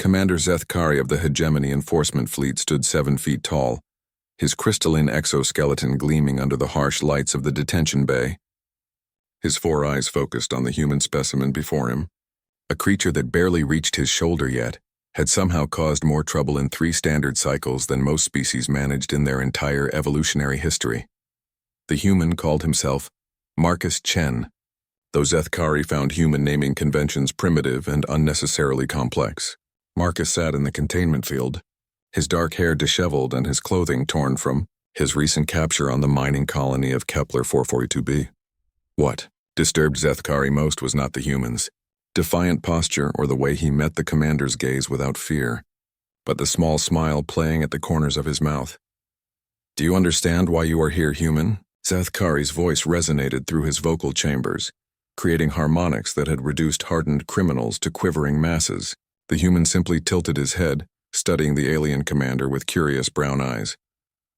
Commander Zethkari of the Hegemony Enforcement Fleet stood 7 feet tall, his crystalline exoskeleton gleaming under the harsh lights of the detention bay. His 4 eyes focused on the human specimen before him. A creature that barely reached his shoulder yet had somehow caused more trouble in 3 standard cycles than most species managed in their entire evolutionary history. The human called himself Marcus Chen, though Zethkari found human naming conventions primitive and unnecessarily complex. Marcus sat in the containment field, his dark hair disheveled and his clothing torn from his recent capture on the mining colony of Kepler 442b. What disturbed Zethkari most was not the human's defiant posture or the way he met the commander's gaze without fear, but the small smile playing at the corners of his mouth. "Do you understand why you are here, human?" Zethkari's voice resonated through his vocal chambers, creating harmonics that had reduced hardened criminals to quivering masses. The human simply tilted his head, studying the alien commander with curious brown eyes.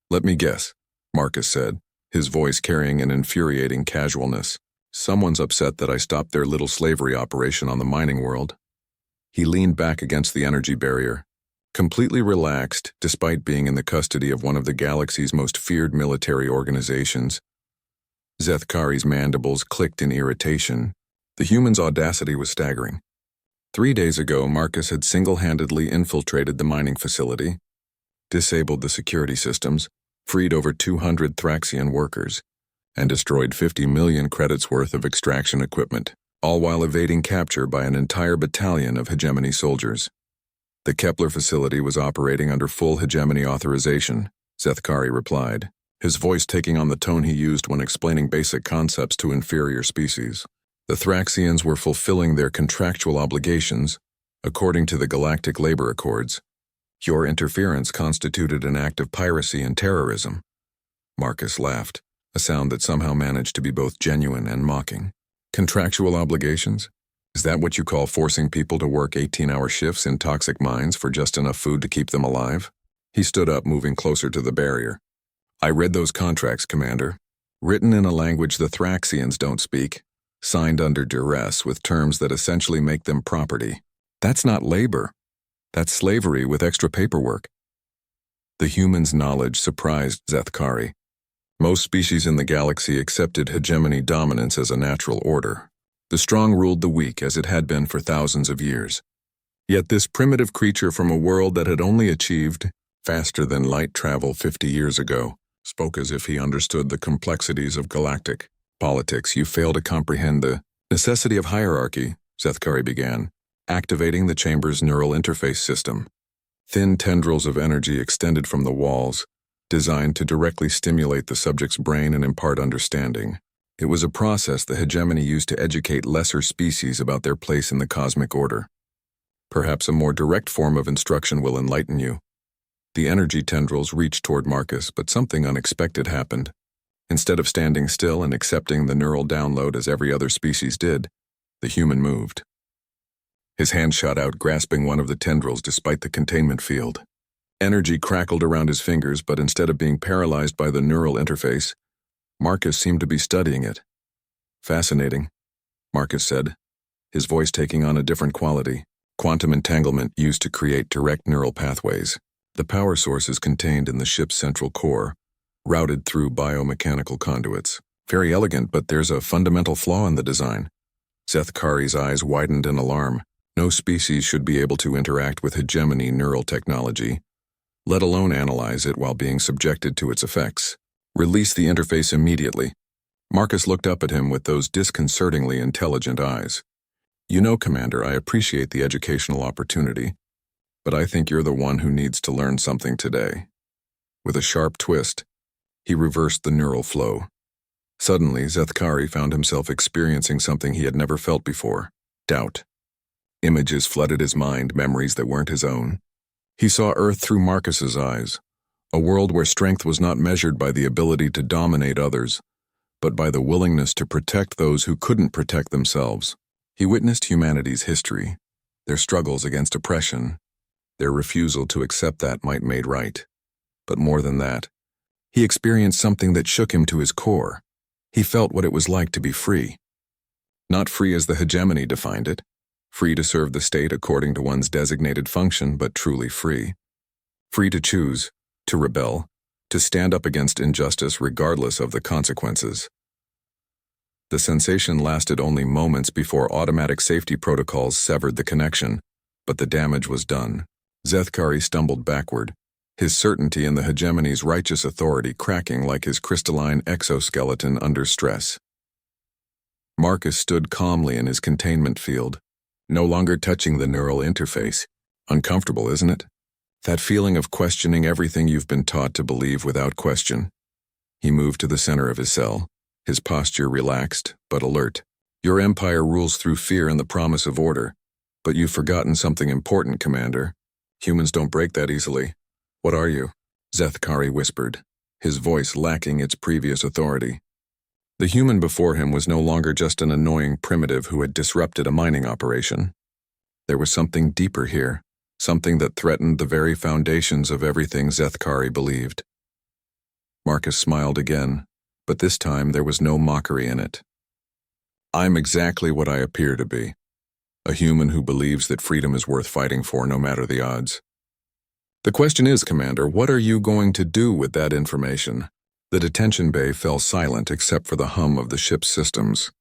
"Let me guess," Marcus said, his voice carrying an infuriating casualness. "Someone's upset that I stopped their little slavery operation on the mining world." He leaned back against the energy barrier, completely relaxed despite being in the custody of one of the galaxy's most feared military organizations. Zethkari's mandibles clicked in irritation. The human's audacity was staggering. 3 days ago, Marcus had single-handedly infiltrated the mining facility, disabled the security systems, freed over 200 Thraxian workers, and destroyed 50 million credits worth of extraction equipment, all while evading capture by an entire battalion of Hegemony soldiers. The Kepler facility was operating under full Hegemony authorization, Zethkari replied, his voice taking on the tone he used when explaining basic concepts to inferior species. The Thraxians were fulfilling their contractual obligations, according to the Galactic Labor Accords. Your interference constituted an act of piracy and terrorism. Marcus laughed, a sound that somehow managed to be both genuine and mocking. Contractual obligations? Is that what you call forcing people to work 18-hour shifts in toxic mines for just enough food to keep them alive? He stood up, moving closer to the barrier. I read those contracts, Commander. Written in a language the Thraxians don't speak, signed under duress with terms that essentially make them property. That's not labor. That's slavery with extra paperwork. The human's knowledge surprised Zethkari. Most species in the galaxy accepted hegemony dominance as a natural order. The strong ruled the weak as it had been for thousands of years. Yet this primitive creature from a world that had only achieved faster-than-light travel 50 years ago spoke as if he understood the complexities of galactic politics. You fail to comprehend the necessity of hierarchy, Zethkari began, activating the chamber's neural interface system. Thin tendrils of energy extended from the walls, designed to directly stimulate the subject's brain and impart understanding. It was a process the hegemony used to educate lesser species about their place in the cosmic order. Perhaps a more direct form of instruction will enlighten you. The energy tendrils reached toward Marcus, but something unexpected happened. Instead of standing still and accepting the neural download as every other species did, the human moved. His hand shot out, grasping one of the tendrils despite the containment field. Energy crackled around his fingers, but instead of being paralyzed by the neural interface, Marcus seemed to be studying it. Fascinating, Marcus said, his voice taking on a different quality. Quantum entanglement used to create direct neural pathways. The power source is contained in the ship's central core, routed through biomechanical conduits. Very elegant, but there's a fundamental flaw in the design. Zethkari's eyes widened in alarm. No species should be able to interact with hegemony neural technology, let alone analyze it while being subjected to its effects. Release the interface immediately. Marcus looked up at him with those disconcertingly intelligent eyes. You know, Commander, I appreciate the educational opportunity, but I think you're the one who needs to learn something today. With a sharp twist, he reversed the neural flow. Suddenly, Zethkari found himself experiencing something he had never felt before: doubt. Images flooded his mind, memories that weren't his own. He saw Earth through Marcus's eyes, a world where strength was not measured by the ability to dominate others, but by the willingness to protect those who couldn't protect themselves. He witnessed humanity's history, their struggles against oppression, their refusal to accept that might made right. But more than that, he experienced something that shook him to his core. He felt what it was like to be free. Not free as the hegemony defined it, Free to serve the state according to one's designated function, but truly free. Free to choose, to rebel, to stand up against injustice regardless of the consequences. The sensation lasted only moments before automatic safety protocols severed the connection, but the damage was done. Zethkari stumbled backward, his certainty in the hegemony's righteous authority cracking like his crystalline exoskeleton under stress. Marcus stood calmly in his containment field, no longer touching the neural interface. Uncomfortable, isn't it? That feeling of questioning everything you've been taught to believe without question. He moved to the center of his cell, his posture relaxed but alert. Your empire rules through fear and the promise of order, but you've forgotten something important, Commander. Humans don't break that easily. What are you? Zethkari whispered, his voice lacking its previous authority. The human before him was no longer just an annoying primitive who had disrupted a mining operation. There was something deeper here, something that threatened the very foundations of everything Zethkari believed. Marcus smiled again, but this time there was no mockery in it. I'm exactly what I appear to be, a human who believes that freedom is worth fighting for no matter the odds. The question is, Commander, what are you going to do with that information? The detention bay fell silent except for the hum of the ship's systems.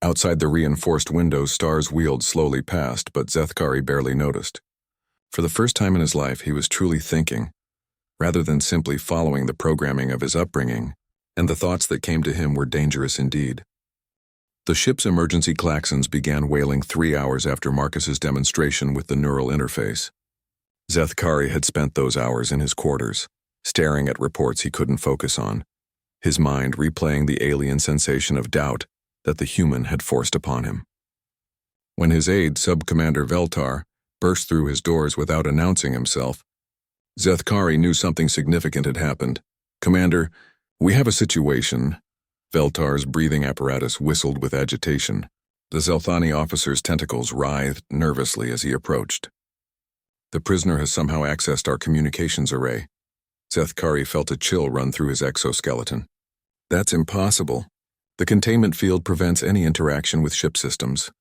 Outside the reinforced windows, stars wheeled slowly past, but Zethkari barely noticed. For the first time in his life, he was truly thinking, rather than simply following the programming of his upbringing, and the thoughts that came to him were dangerous indeed. The ship's emergency klaxons began wailing 3 hours after Marcus's demonstration with the neural interface. Zethkari had spent those hours in his quarters, staring at reports he couldn't focus on, his mind replaying the alien sensation of doubt that the human had forced upon him. When his aide, Sub-Commander Veltar, burst through his doors without announcing himself, Zethkari knew something significant had happened. Commander, we have a situation. Veltar's breathing apparatus whistled with agitation. The Zelthani officer's tentacles writhed nervously as he approached. The prisoner has somehow accessed our communications array. Zethkari felt a chill run through his exoskeleton. That's impossible. The containment field prevents any interaction with ship systems.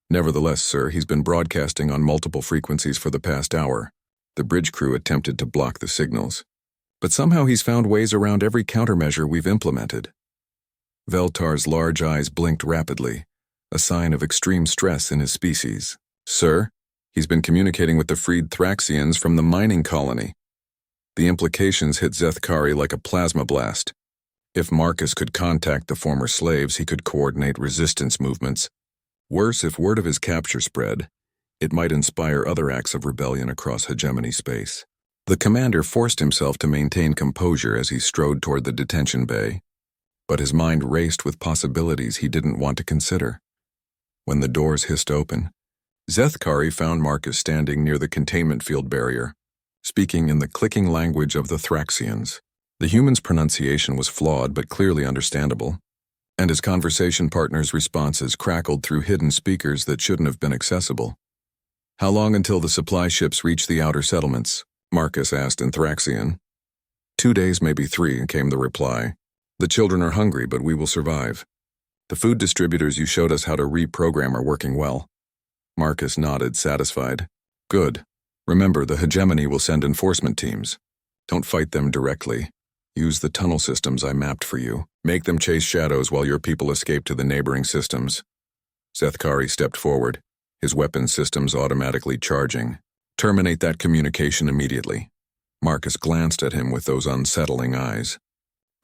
Nevertheless, sir, he's been broadcasting on multiple frequencies for the past hour. The bridge crew attempted to block the signals. But somehow he's found ways around every countermeasure we've implemented. Veltar's large eyes blinked rapidly, a sign of extreme stress in his species. Sir, he's been communicating with the freed Thraxians from the mining colony. The implications hit Zethkari like a plasma blast. If Marcus could contact the former slaves, he could coordinate resistance movements. Worse, if word of his capture spread, it might inspire other acts of rebellion across hegemony space. The commander forced himself to maintain composure as he strode toward the detention bay, but his mind raced with possibilities he didn't want to consider. When the doors hissed open, Zethkari found Marcus standing near the containment field barrier, speaking in the clicking language of the Thraxians. The human's pronunciation was flawed but clearly understandable, and his conversation partner's responses crackled through hidden speakers that shouldn't have been accessible. How long until the supply ships reach the outer settlements? Marcus asked in Thraxian. 2 days, maybe 3, came the reply. The children are hungry, but we will survive. The food distributors you showed us how to reprogram are working well. Marcus nodded, satisfied. Good. Remember, the hegemony will send enforcement teams. Don't fight them directly. Use the tunnel systems I mapped for you. Make them chase shadows while your people escape to the neighboring systems. Zethkari stepped forward, his weapon systems automatically charging. Terminate that communication immediately. Marcus glanced at him with those unsettling eyes.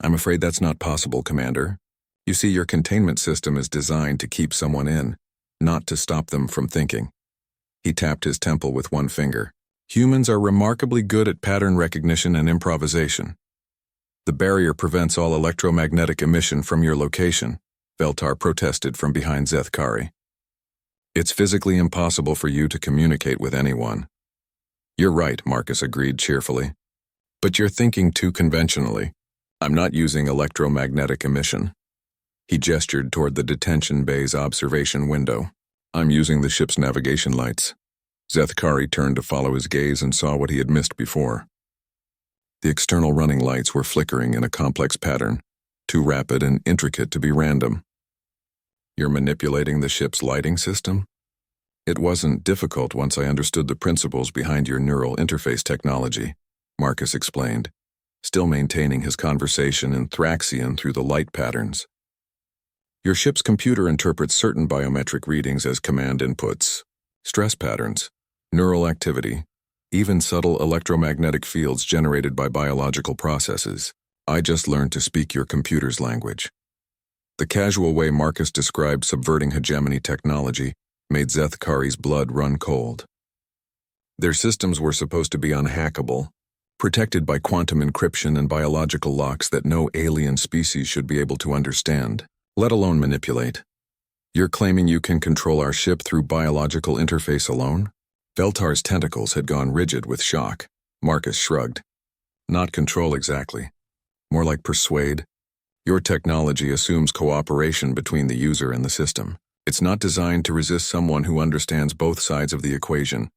I'm afraid that's not possible, Commander. You see, your containment system is designed to keep someone in, not to stop them from thinking. He tapped his temple with one finger. Humans are remarkably good at pattern recognition and improvisation. The barrier prevents all electromagnetic emission from your location, Veltar protested from behind Zethkari. It's physically impossible for you to communicate with anyone. You're right, Marcus agreed cheerfully. But you're thinking too conventionally. I'm not using electromagnetic emission. He gestured toward the detention bay's observation window. I'm using the ship's navigation lights. Zethkari turned to follow his gaze and saw what he had missed before. The external running lights were flickering in a complex pattern, too rapid and intricate to be random. You're manipulating the ship's lighting system? It wasn't difficult once I understood the principles behind your neural interface technology, Marcus explained, still maintaining his conversation in Thraxian through the light patterns. Your ship's computer interprets certain biometric readings as command inputs, stress patterns, neural activity, even subtle electromagnetic fields generated by biological processes. I just learned to speak your computer's language. The casual way Marcus described subverting hegemony technology made Zethkari's blood run cold. Their systems were supposed to be unhackable, protected by quantum encryption and biological locks that no alien species should be able to understand, let alone manipulate. You're claiming you can control our ship through biological interface alone? Veltar's tentacles had gone rigid with shock. Marcus shrugged. Not control exactly. More like persuade. Your technology assumes cooperation between the user and the system. It's not designed to resist someone who understands both sides of the equation.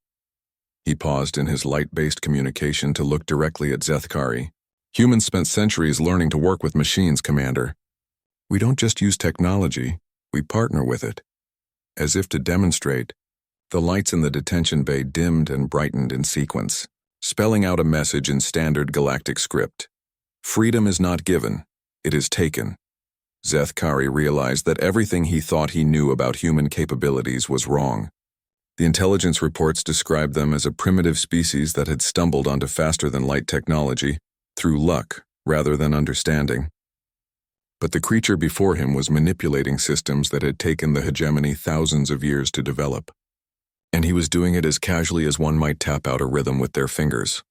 He paused in his light-based communication to look directly at Zethkari. Humans spent centuries learning to work with machines, Commander. We don't just use technology, we partner with it. As if to demonstrate, the lights in the detention bay dimmed and brightened in sequence, spelling out a message in standard galactic script. Freedom is not given, it is taken. Zethkari realized that everything he thought he knew about human capabilities was wrong. The intelligence reports described them as a primitive species that had stumbled onto faster-than-light technology through luck rather than understanding. But the creature before him was manipulating systems that had taken the hegemony thousands of years to develop. And he was doing it as casually as one might tap out a rhythm with their fingers.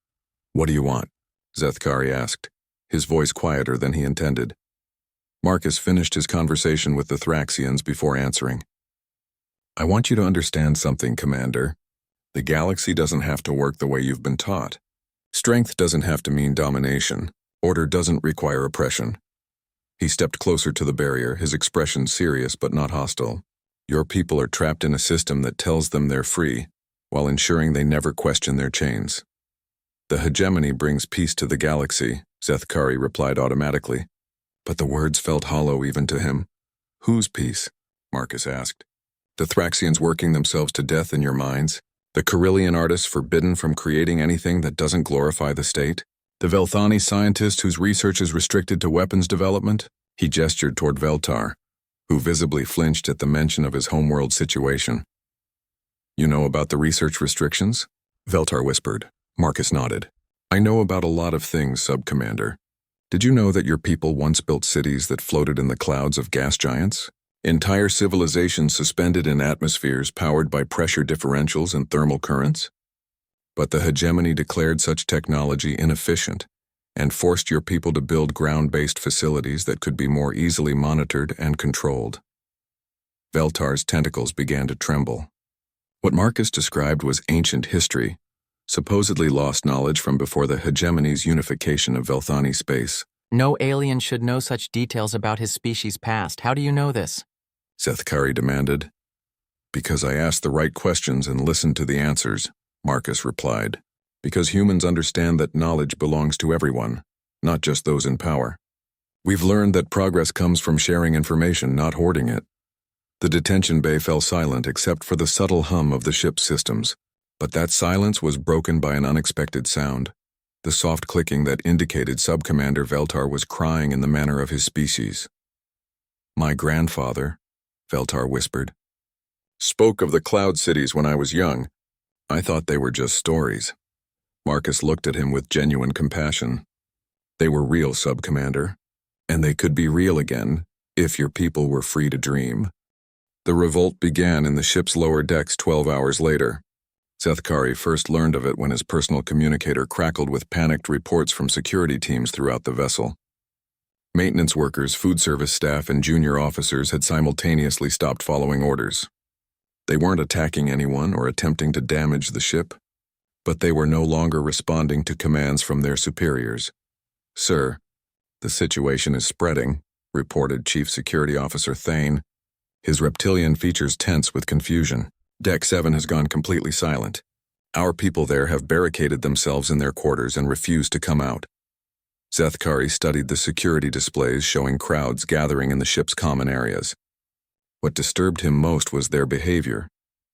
What do you want? Zethkari asked, his voice quieter than he intended. Marcus finished his conversation with the Thraxians before answering. I want you to understand something, Commander. The galaxy doesn't have to work the way you've been taught. Strength doesn't have to mean domination. Order doesn't require oppression. He stepped closer to the barrier, his expression serious but not hostile. Your people are trapped in a system that tells them they're free, while ensuring they never question their chains. The hegemony brings peace to the galaxy, Zethkari replied automatically. But the words felt hollow even to him. Whose peace? Marcus asked. The Thraxians working themselves to death in your minds? The Carillion artists forbidden from creating anything that doesn't glorify the state? The Velthani scientist whose research is restricted to weapons development? He gestured toward Veltar, who visibly flinched at the mention of his homeworld situation. You know about the research restrictions? Veltar whispered. Marcus nodded. I know about a lot of things, Sub-Commander. Did you know that your people once built cities that floated in the clouds of gas giants? Entire civilizations suspended in atmospheres powered by pressure differentials and thermal currents? But the hegemony declared such technology inefficient and forced your people to build ground-based facilities that could be more easily monitored and controlled. Veltar's tentacles began to tremble. What Marcus described was ancient history, supposedly lost knowledge from before the hegemony's unification of Velthani space. No alien should know such details about his species' past. How do you know this? Zethkari demanded. Because I asked the right questions and listened to the answers, Marcus replied. Because humans understand that knowledge belongs to everyone, not just those in power. We've learned that progress comes from sharing information, not hoarding it. The detention bay fell silent except for the subtle hum of the ship's systems, but that silence was broken by an unexpected sound, the soft clicking that indicated Sub-Commander Veltar was crying in the manner of his species. My grandfather, Veltar whispered, spoke of the cloud cities when I was young. I thought they were just stories. Marcus looked at him with genuine compassion. They were real, Sub-Commander, and they could be real again if your people were free to dream. The revolt began in the ship's lower decks 12 hours later. Zethkari first learned of it when his personal communicator crackled with panicked reports from security teams throughout the vessel. Maintenance workers, food service staff, and junior officers had simultaneously stopped following orders. They weren't attacking anyone or attempting to damage the ship, but they were no longer responding to commands from their superiors. Sir, the situation is spreading, reported Chief Security Officer Thane, his reptilian features tense with confusion. Deck 7 has gone completely silent. Our people there have barricaded themselves in their quarters and refused to come out. Zethkari studied the security displays showing crowds gathering in the ship's common areas. What disturbed him most was their behavior.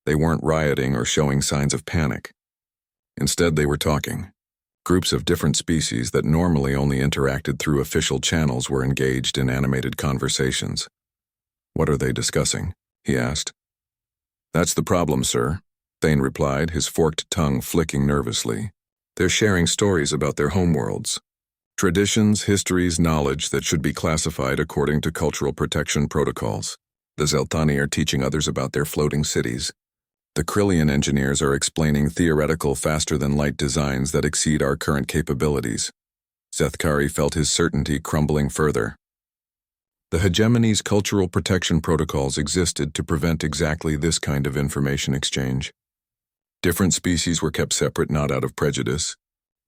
They weren't rioting or showing signs of panic. Instead, they were talking. Groups of different species that normally only interacted through official channels were engaged in animated conversations. "What are they discussing?" he asked. "That's the problem, sir," Thane replied, his forked tongue flicking nervously. "They're sharing stories about their homeworlds. Traditions, histories, knowledge that should be classified according to cultural protection protocols. The Zeltani are teaching others about their floating cities. The Krillian engineers are explaining theoretical faster-than-light designs that exceed our current capabilities." Zethkari felt his certainty crumbling further. The hegemony's cultural protection protocols existed to prevent exactly this kind of information exchange. Different species were kept separate not out of prejudice,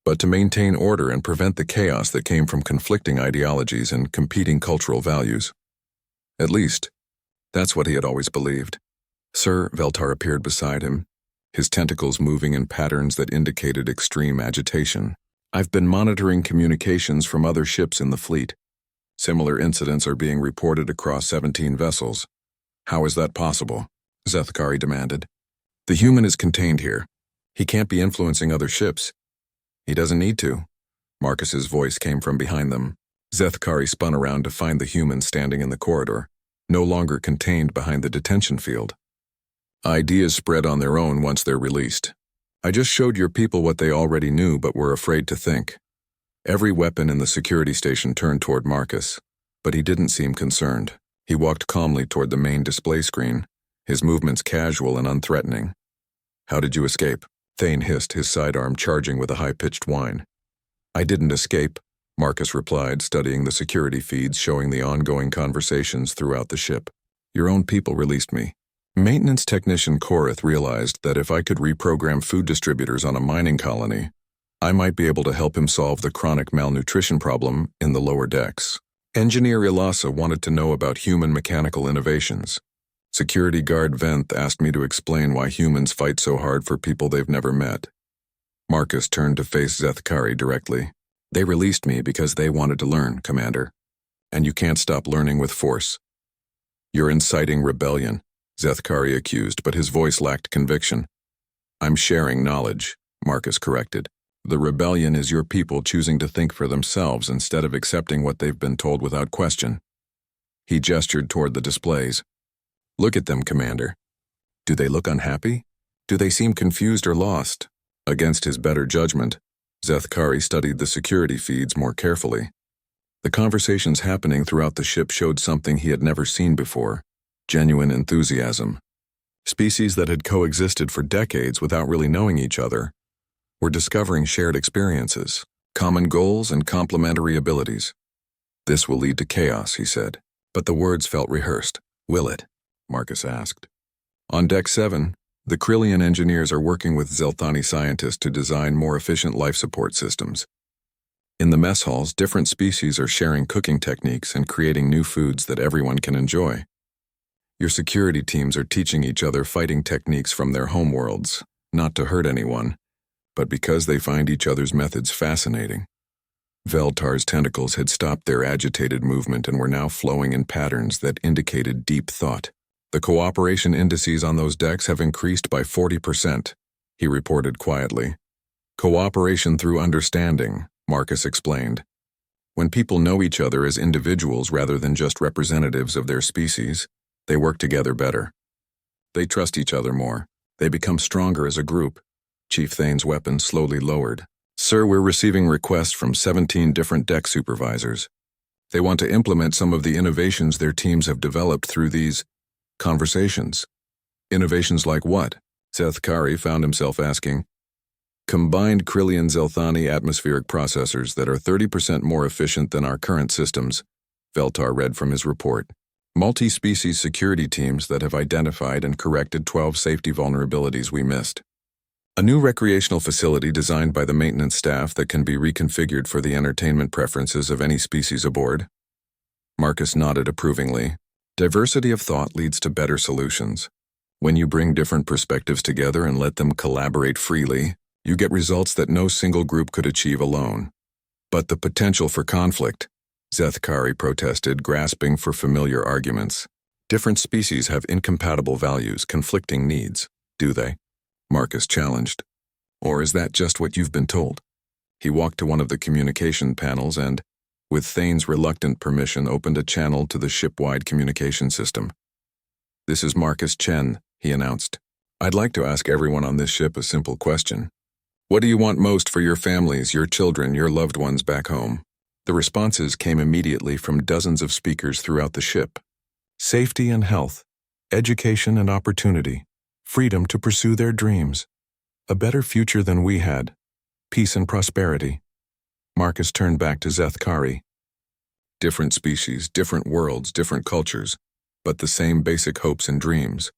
but to maintain order and prevent the chaos that came from conflicting ideologies and competing cultural values. At least, that's what he had always believed. Sir Veltar appeared beside him, his tentacles moving in patterns that indicated extreme agitation. "I've been monitoring communications from other ships in the fleet. Similar incidents are being reported across 17 vessels. How is that possible?" Zethkari demanded. "The human is contained here. He can't be influencing other ships." "He doesn't need to." Marcus's voice came from behind them. Zethkari spun around to find the human standing in the corridor, no longer contained behind the detention field. "Ideas spread on their own once they're released. I just showed your people what they already knew but were afraid to think." Every weapon in the security station turned toward Marcus, but he didn't seem concerned. He walked calmly toward the main display screen, his movements casual and unthreatening. "How did you escape?" Thane hissed, his sidearm charging with a high-pitched whine. "I didn't escape," Marcus replied, studying the security feeds showing the ongoing conversations throughout the ship. "Your own people released me." Maintenance technician Korath realized that if I could reprogram food distributors on a mining colony, I might be able to help him solve the chronic malnutrition problem in the lower decks. Engineer Ilasa wanted to know about human mechanical innovations. Security guard Venth asked me to explain why humans fight so hard for people they've never met. Marcus turned to face Zethkari directly. "They released me because they wanted to learn, Commander. And you can't stop learning with force." "You're inciting rebellion," Zethkari accused, but his voice lacked conviction. "I'm sharing knowledge," Marcus corrected. "The rebellion is your people choosing to think for themselves instead of accepting what they've been told without question." He gestured toward the displays. "Look at them, Commander. Do they look unhappy? Do they seem confused or lost?" Against his better judgment, Zethkari studied the security feeds more carefully. The conversations happening throughout the ship showed something he had never seen before: genuine enthusiasm. Species that had coexisted for decades without really knowing each other were discovering shared experiences, common goals, and complementary abilities. "This will lead to chaos," he said, but the words felt rehearsed. "Will it?" Marcus asked. On Deck 7, the Krillian engineers are working with Zeltani scientists to design more efficient life support systems. In the mess halls, different species are sharing cooking techniques and creating new foods that everyone can enjoy. Your security teams are teaching each other fighting techniques from their homeworlds, not to hurt anyone, but because they find each other's methods fascinating. Veltar's tentacles had stopped their agitated movement and were now flowing in patterns that indicated deep thought. "The cooperation indices on those decks have increased by 40%, he reported quietly. "Cooperation through understanding," Marcus explained. "When people know each other as individuals rather than just representatives of their species, they work together better. They trust each other more. They become stronger as a group." Chief Thane's weapon slowly lowered. "Sir, we're receiving requests from 17 different deck supervisors. They want to implement some of the innovations their teams have developed through these conversations." "Innovations like what?" Zethkari found himself asking. "Combined Krillian Zelthani atmospheric processors that are 30% more efficient than our current systems," Veltar read from his report. "Multi-species security teams that have identified and corrected 12 safety vulnerabilities we missed. A new recreational facility designed by the maintenance staff that can be reconfigured for the entertainment preferences of any species aboard." Marcus nodded approvingly. Diversity of thought leads to better solutions. When you bring different perspectives together and let them collaborate freely, you get results that no single group could achieve alone. "But the potential for conflict," Zethkari protested, grasping for familiar arguments. "Different species have incompatible values, conflicting needs. Do they? Marcus challenged. Or is that just what you've been told? He walked to one of the communication panels and, with Thane's reluctant permission, opened a channel to the ship-wide communication system. This is Marcus Chen, he announced. I'd like to ask everyone on this ship a simple question. What do you want most for your families, your children, your loved ones back home? The responses came immediately from dozens of speakers throughout the ship. Safety and health, education and opportunity, freedom to pursue their dreams, a better future than we had, peace and prosperity. Marcus turned back to Zethkari. Different species, different worlds, different cultures, but the same basic hopes and dreams.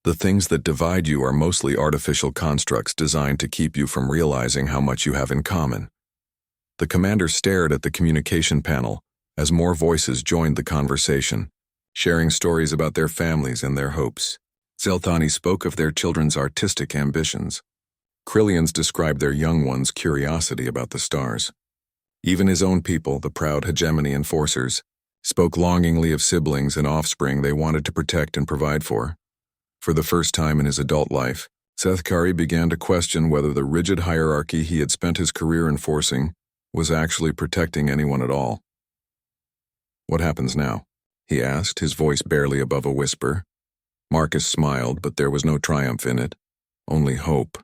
The things that divide you are mostly artificial constructs designed to keep you from realizing how much you have in common. The commander stared at the communication panel as more voices joined the conversation, sharing stories about their families and their hopes. Zelthani spoke of their children's artistic ambitions. Krillians described their young ones' curiosity about the stars. Even his own people, the proud hegemony enforcers, spoke longingly of siblings and offspring they wanted to protect and provide for. For the first time in his adult life, Zethkari began to question whether the rigid hierarchy he had spent his career enforcing was actually protecting anyone at all. What happens now? He asked, his voice barely above a whisper. Marcus smiled, but there was no triumph in it, only hope.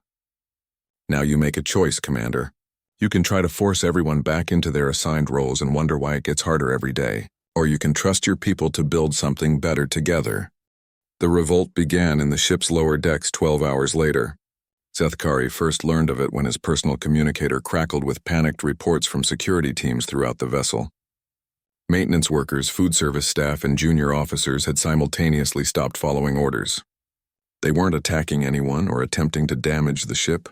Now you make a choice, Commander. You can try to force everyone back into their assigned roles and wonder why it gets harder every day, or you can trust your people to build something better together. The revolt began in the ship's lower decks 12 hours later. Zethkari first learned of it when his personal communicator crackled with panicked reports from security teams throughout the vessel. Maintenance workers, food service staff, and junior officers had simultaneously stopped following orders. They weren't attacking anyone or attempting to damage the ship,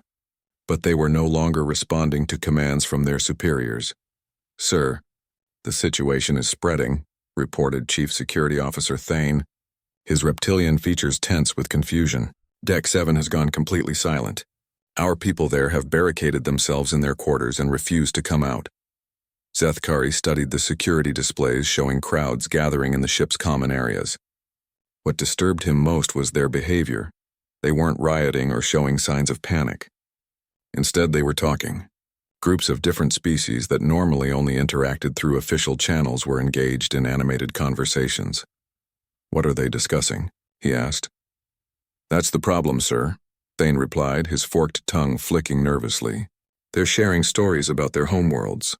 but they were no longer responding to commands from their superiors. Sir, the situation is spreading, reported Chief Security Officer Thane, his reptilian features tense with confusion. Deck 7 has gone completely silent. Our people there have barricaded themselves in their quarters and refuse to come out. Zethkari studied the security displays showing crowds gathering in the ship's common areas. What disturbed him most was their behavior. They weren't rioting or showing signs of panic. Instead, they were talking. Groups of different species that normally only interacted through official channels were engaged in animated conversations. What are they discussing? He asked. That's the problem, sir, Thane replied, his forked tongue flicking nervously. They're sharing stories about their homeworlds.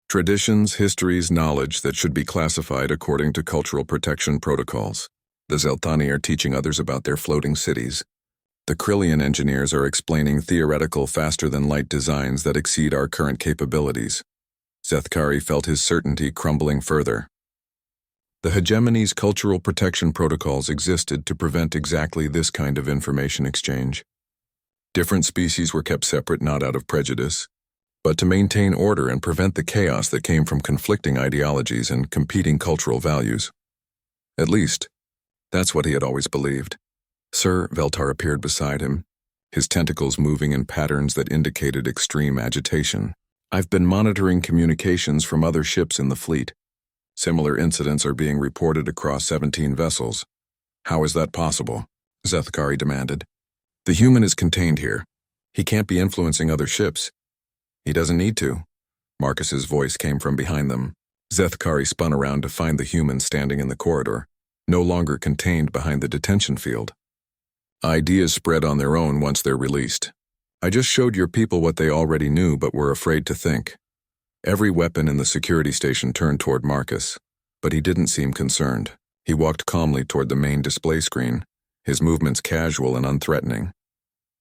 Traditions, histories, knowledge that should be classified according to cultural protection protocols. The Zeltani are teaching others about their floating cities. The Krillian engineers are explaining theoretical faster-than-light designs that exceed our current capabilities. Zethkari felt his certainty crumbling further. The hegemony's cultural protection protocols existed to prevent exactly this kind of information exchange. Different species were kept separate not out of prejudice, but to maintain order and prevent the chaos that came from conflicting ideologies and competing cultural values. At least, that's what he had always believed. Sir, Veltar appeared beside him, his tentacles moving in patterns that indicated extreme agitation. I've been monitoring communications from other ships in the fleet. Similar incidents are being reported across 17 vessels. How is that possible? Zethkari demanded. The human is contained here. He can't be influencing other ships. He doesn't need to. Marcus's voice came from behind them. Zethkari spun around to find the human standing in the corridor, no longer contained behind the detention field. Ideas spread on their own once they're released. I just showed your people what they already knew but were afraid to think. Every weapon in the security station turned toward Marcus, but he didn't seem concerned. He walked calmly toward the main display screen, his movements casual and unthreatening.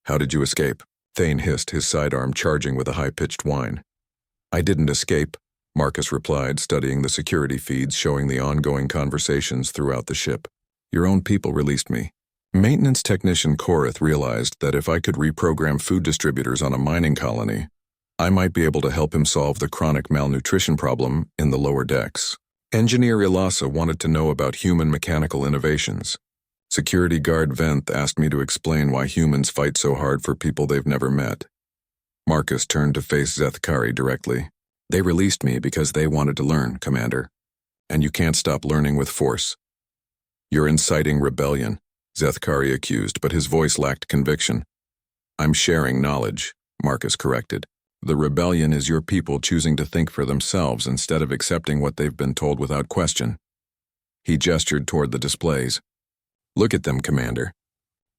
How did you escape? Thane hissed, his sidearm charging with a high-pitched whine. I didn't escape, Marcus replied, studying the security feeds showing the ongoing conversations throughout the ship. Your own people released me. Maintenance technician Korath realized that if I could reprogram food distributors on a mining colony, I might be able to help him solve the chronic malnutrition problem in the lower decks. Engineer Ilasa wanted to know about human mechanical innovations. Security guard Venth asked me to explain why humans fight so hard for people they've never met. Marcus turned to face Zethkari directly. They released me because they wanted to learn, Commander. And you can't stop learning with force. You're inciting rebellion. Zethkari accused, but his voice lacked conviction. I'm sharing knowledge, Marcus corrected. The rebellion is your people choosing to think for themselves instead of accepting what they've been told without question. He gestured toward the displays. Look at them, Commander.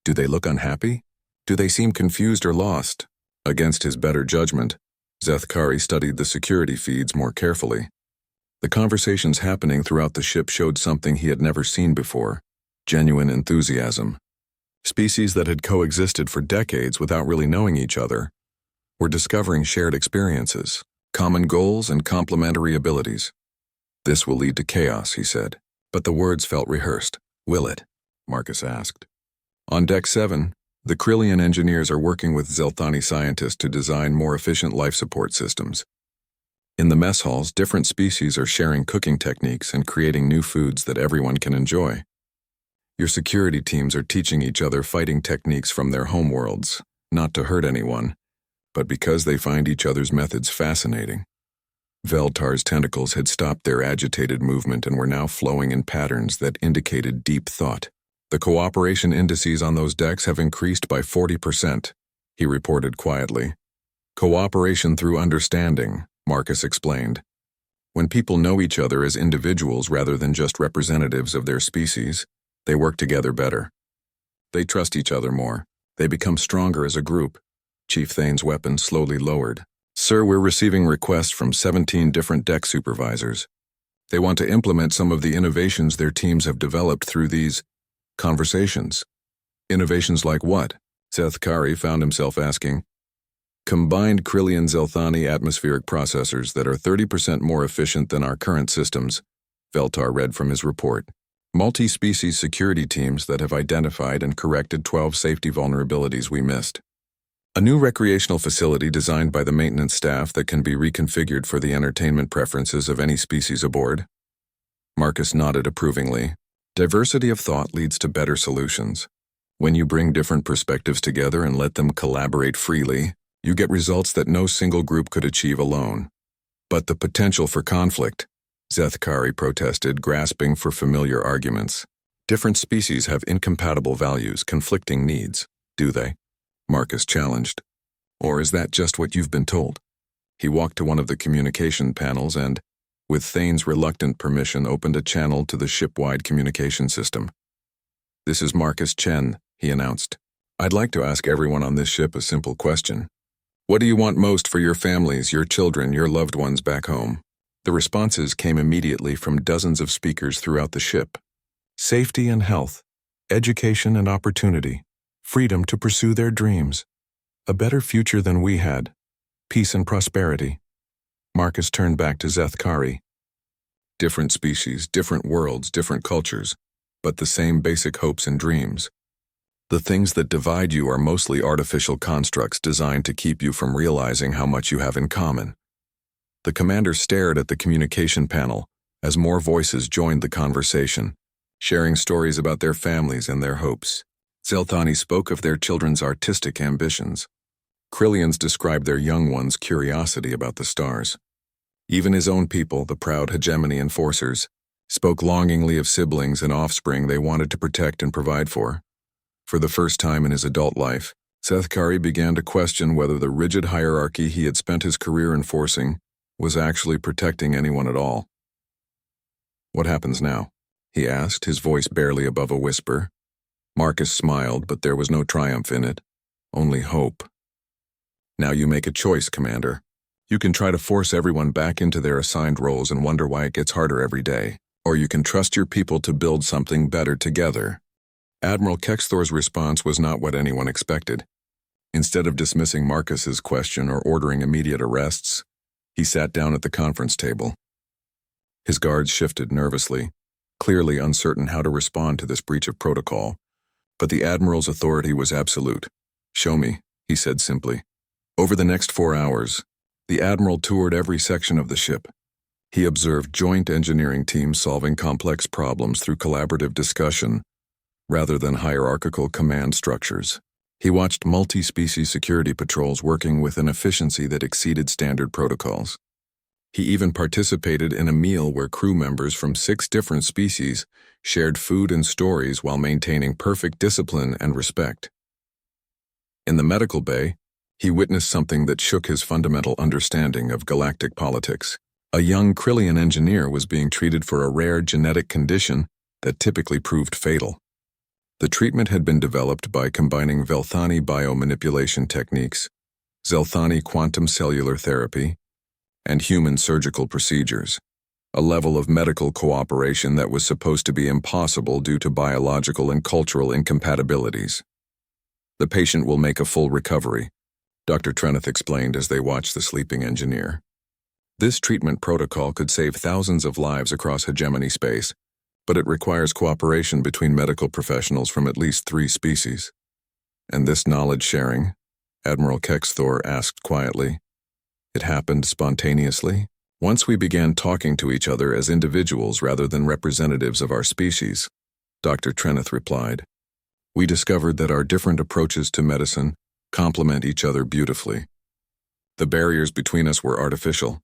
Do they look unhappy? Do they seem confused or lost? Against his better judgment, Zethkari studied the security feeds more carefully. The conversations happening throughout the ship showed something he had never seen before: genuine enthusiasm. Species that had coexisted for decades without really knowing each other were discovering shared experiences, common goals, and complementary abilities. This will lead to chaos, he said. But the words felt rehearsed. Will it? Marcus asked. On Deck 7, the Krillian engineers are working with Zelthani scientists to design more efficient life support systems. In the mess halls, different species are sharing cooking techniques and creating new foods that everyone can enjoy. Your security teams are teaching each other fighting techniques from their homeworlds, not to hurt anyone, but because they find each other's methods fascinating. Veltar's tentacles had stopped their agitated movement and were now flowing in patterns that indicated deep thought. The cooperation indices on those decks have increased by 40%, he reported quietly. Cooperation through understanding, Marcus explained. When people know each other as individuals rather than just representatives of their species, they work together better. They trust each other more. They become stronger as a group. Chief Thane's weapon slowly lowered. Sir, we're receiving requests from 17 different deck supervisors. They want to implement some of the innovations their teams have developed through these conversations. Innovations like what? Zethkari found himself asking. Combined Krillian Zelthani atmospheric processors that are 30% more efficient than our current systems, Veltar read from his report. Multi-species security teams that have identified and corrected 12 safety vulnerabilities we missed. A new recreational facility designed by the maintenance staff that can be reconfigured for the entertainment preferences of any species aboard. Marcus nodded approvingly. Diversity of thought leads to better solutions. When you bring different perspectives together and let them collaborate freely, you get results that no single group could achieve alone. But the potential for conflict, Zethkari protested, grasping for familiar arguments. Different species have incompatible values, conflicting needs, do they? Marcus challenged. Or is that just what you've been told? He walked to one of the communication panels and, with Thane's reluctant permission, opened a channel to the ship-wide communication system. This is Marcus Chen, he announced. I'd like to ask everyone on this ship a simple question. What do you want most for your families, your children, your loved ones back home? The responses came immediately from dozens of speakers throughout the ship. Safety and health, education and opportunity, freedom to pursue their dreams, a better future than we had, peace and prosperity. Marcus turned back to Zethkari. Different species, different worlds, different cultures, but the same basic hopes and dreams. The things that divide you are mostly artificial constructs designed to keep you from realizing how much you have in common. The commander stared at the communication panel as more voices joined the conversation, sharing stories about their families and their hopes. Zelthani spoke of their children's artistic ambitions. Krillians described their young ones' curiosity about the stars. Even his own people, the proud hegemony enforcers, spoke longingly of siblings and offspring they wanted to protect and provide for. For the first time in his adult life, Zethkari began to question whether the rigid hierarchy he had spent his career enforcing was actually protecting anyone at all. What happens now? He asked, his voice barely above a whisper. Marcus smiled, but there was no triumph in it, only hope. Now you make a choice, Commander. You can try to force everyone back into their assigned roles and wonder why it gets harder every day, or you can trust your people to build something better together. Admiral Kexthor's response was not what anyone expected. Instead of dismissing Marcus's question or ordering immediate arrests, he sat down at the conference table. His guards shifted nervously, clearly uncertain how to respond to this breach of protocol. But the Admiral's authority was absolute. Show me, he said simply. Over the next 4 hours, the Admiral toured every section of the ship. He observed joint engineering teams solving complex problems through collaborative discussion, rather than hierarchical command structures. He watched multi-species security patrols working with an efficiency that exceeded standard protocols. He even participated in a meal where crew members from 6 different species shared food and stories while maintaining perfect discipline and respect. In the medical bay, he witnessed something that shook his fundamental understanding of galactic politics. A young Krillian engineer was being treated for a rare genetic condition that typically proved fatal. The treatment had been developed by combining Velthani biomanipulation techniques, Zelthani quantum cellular therapy, and human surgical procedures, a level of medical cooperation that was supposed to be impossible due to biological and cultural incompatibilities. The patient will make a full recovery, Dr. Treneth explained as they watched the sleeping engineer. This treatment protocol could save thousands of lives across hegemony space, but it requires cooperation between medical professionals from at least 3 species. And this knowledge sharing, Admiral Kexthor asked quietly, it happened spontaneously? Once we began talking to each other as individuals rather than representatives of our species, Dr. Treneth replied. We discovered that our different approaches to medicine complement each other beautifully. The barriers between us were artificial.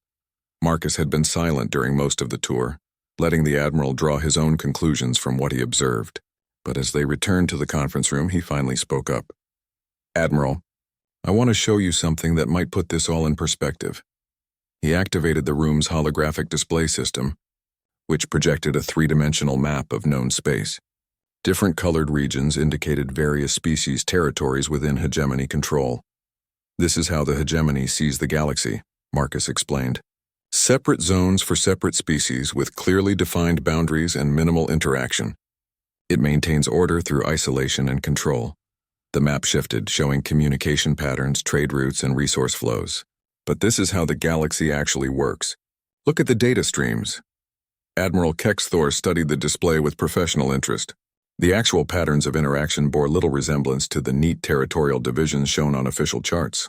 Marcus had been silent during most of the tour, letting the Admiral draw his own conclusions from what he observed. But as they returned to the conference room, he finally spoke up. Admiral, I want to show you something that might put this all in perspective. He activated the room's holographic display system, which projected a 3-dimensional map of known space. Different colored regions indicated various species' territories within hegemony control. This is how the hegemony sees the galaxy, Marcus explained. Separate zones for separate species with clearly defined boundaries and minimal interaction. It maintains order through isolation and control. The map shifted, showing communication patterns, trade routes, and resource flows. But this is how the galaxy actually works. Look at the data streams. Admiral Kexthor studied the display with professional interest. The actual patterns of interaction bore little resemblance to the neat territorial divisions shown on official charts.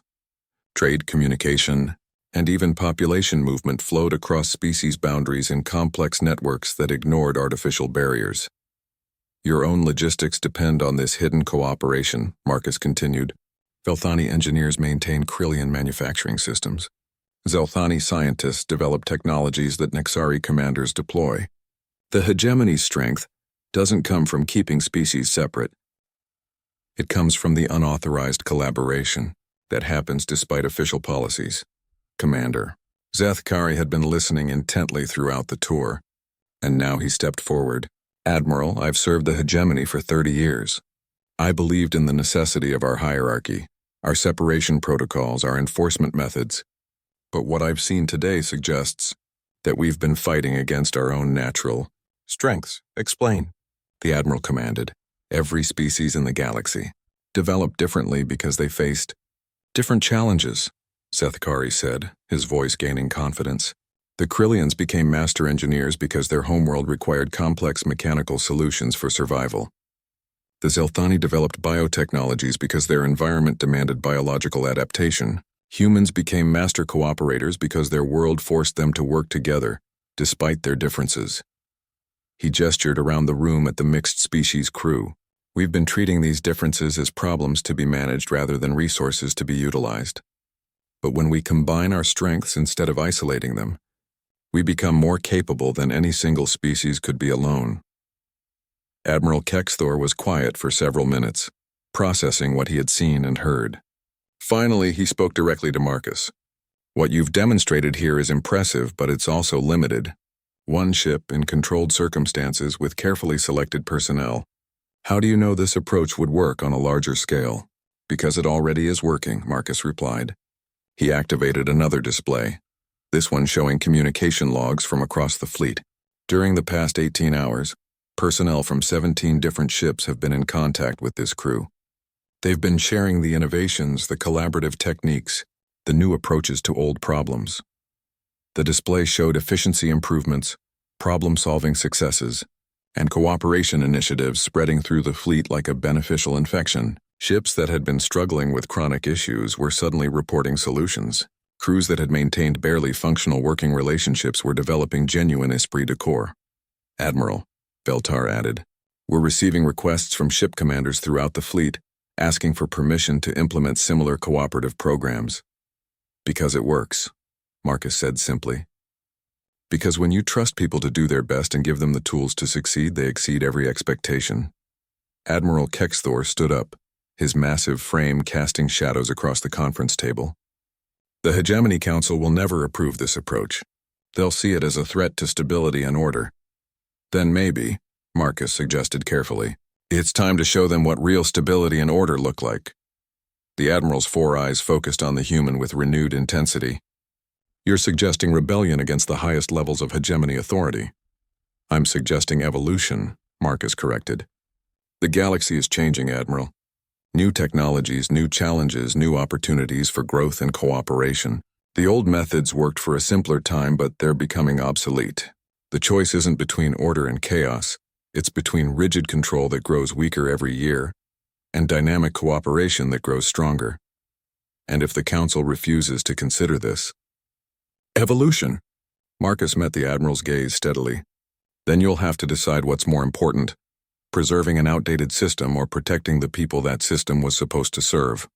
Trade, communication, and even population movement flowed across species boundaries in complex networks that ignored artificial barriers. Your own logistics depend on this hidden cooperation, Marcus continued. Velthani engineers maintain Krillian manufacturing systems. Zelthani scientists develop technologies that Nexari commanders deploy. The hegemony's strength doesn't come from keeping species separate. It comes from the unauthorized collaboration that happens despite official policies. Commander. Zethkari had been listening intently throughout the tour, and now he stepped forward. Admiral, I've served the hegemony for 30 years. I believed in the necessity of our hierarchy, our separation protocols, our enforcement methods. But what I've seen today suggests that we've been fighting against our own natural strengths. Explain. The Admiral commanded. Every species in the galaxy developed differently because they faced different challenges, Zethkari said, his voice gaining confidence. The Krillians became master engineers because their homeworld required complex mechanical solutions for survival. The Zelthani developed biotechnologies because their environment demanded biological adaptation. Humans became master cooperators because their world forced them to work together, despite their differences. He gestured around the room at the mixed species crew. We've been treating these differences as problems to be managed rather than resources to be utilized. But when we combine our strengths instead of isolating them, we become more capable than any single species could be alone. Admiral Kexthor was quiet for several minutes, processing what he had seen and heard. Finally, he spoke directly to Marcus. What you've demonstrated here is impressive, but it's also limited. One ship in controlled circumstances with carefully selected personnel. How do you know this approach would work on a larger scale? Because it already is working, Marcus replied. He activated another display, this one showing communication logs from across the fleet. During the past 18 hours, personnel from 17 different ships have been in contact with this crew. They've been sharing the innovations, the collaborative techniques, the new approaches to old problems. The display showed efficiency improvements, problem-solving successes, and cooperation initiatives spreading through the fleet like a beneficial infection. Ships that had been struggling with chronic issues were suddenly reporting solutions. Crews that had maintained barely functional working relationships were developing genuine esprit de corps. Admiral, Veltar added, we're receiving requests from ship commanders throughout the fleet, asking for permission to implement similar cooperative programs. Because it works, Marcus said simply. Because when you trust people to do their best and give them the tools to succeed, they exceed every expectation. Admiral Kexthor stood up, his massive frame casting shadows across the conference table. The Hegemony Council will never approve this approach. They'll see it as a threat to stability and order. Then maybe, Marcus suggested carefully, it's time to show them what real stability and order look like. The Admiral's four eyes focused on the human with renewed intensity. You're suggesting rebellion against the highest levels of hegemony authority. I'm suggesting evolution, Marcus corrected. The galaxy is changing, Admiral. New technologies, new challenges, new opportunities for growth and cooperation. The old methods worked for a simpler time, but they're becoming obsolete. The choice isn't between order and chaos. It's between rigid control that grows weaker every year and dynamic cooperation that grows stronger. And if the Council refuses to consider this, evolution. Marcus met the Admiral's gaze steadily. Then you'll have to decide what's more important, preserving an outdated system or protecting the people that system was supposed to serve.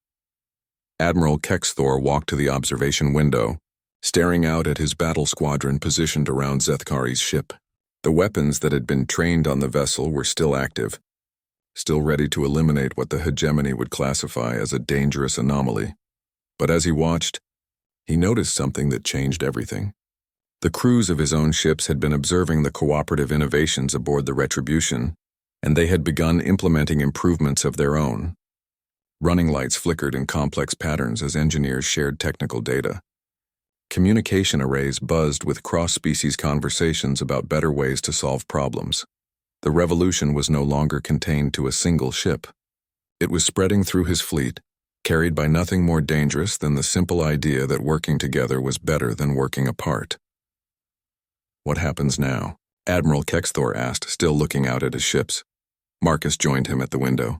Admiral Kexthor walked to the observation window, staring out at his battle squadron positioned around Zethkari's ship. The weapons that had been trained on the vessel were still active, still ready to eliminate what the hegemony would classify as a dangerous anomaly. But as he watched, he noticed something that changed everything. The crews of his own ships had been observing the cooperative innovations aboard the Retribution, and they had begun implementing improvements of their own. Running lights flickered in complex patterns as engineers shared technical data. Communication arrays buzzed with cross-species conversations about better ways to solve problems. The revolution was no longer contained to a single ship. It was spreading through his fleet, carried by nothing more dangerous than the simple idea that working together was better than working apart. What happens now? Admiral Kexthor asked, still looking out at his ships. Marcus joined him at the window.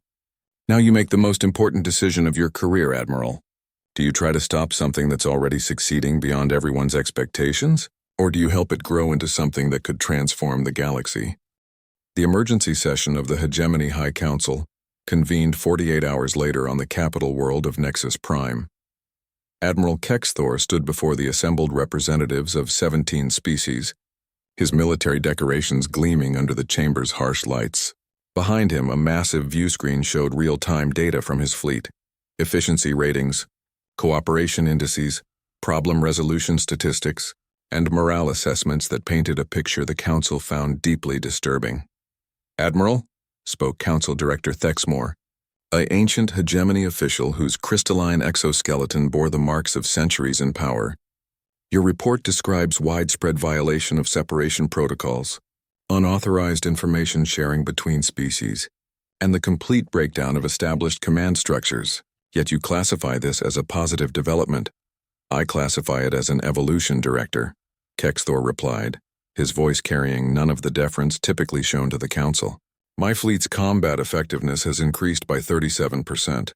Now you make the most important decision of your career, Admiral. Do you try to stop something that's already succeeding beyond everyone's expectations, or do you help it grow into something that could transform the galaxy? The emergency session of the Hegemony High Council convened 48 hours later on the capital world of Nexus Prime. Admiral Kexthor stood before the assembled representatives of 17 species, his military decorations gleaming under the chamber's harsh lights. Behind him, a massive viewscreen showed real-time data from his fleet, efficiency ratings, cooperation indices, problem resolution statistics, and morale assessments that painted a picture the Council found deeply disturbing. Admiral, spoke Council Director Thexmore, an ancient hegemony official whose crystalline exoskeleton bore the marks of centuries in power. Your report describes widespread violation of separation protocols, unauthorized information sharing between species, and the complete breakdown of established command structures. Yet you classify this as a positive development. I classify it as an evolution, Director, Kexthor replied, his voice carrying none of the deference typically shown to the Council. My fleet's combat effectiveness has increased by 37%.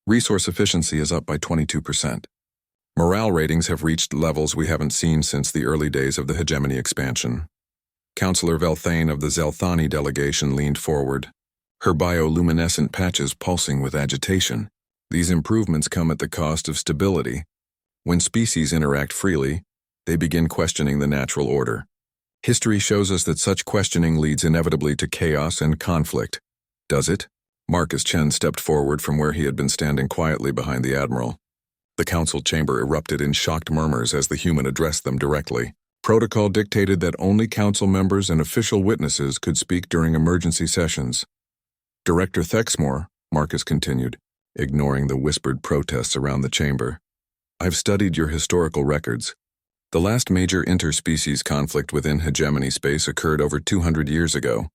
Resource efficiency is up by 22%. Morale ratings have reached levels we haven't seen since the early days of the hegemony expansion. Councillor Velthane of the Zelthani delegation leaned forward, her bioluminescent patches pulsing with agitation. These improvements come at the cost of stability. When species interact freely, they begin questioning the natural order. History shows us that such questioning leads inevitably to chaos and conflict. Does it? Marcus Chen stepped forward from where he had been standing quietly behind the Admiral. The Council chamber erupted in shocked murmurs as the human addressed them directly. Protocol dictated that only Council members and official witnesses could speak during emergency sessions. Director Thexmore, Marcus continued, ignoring the whispered protests around the chamber. I've studied your historical records. The last major interspecies conflict within hegemony space occurred over 200 years ago.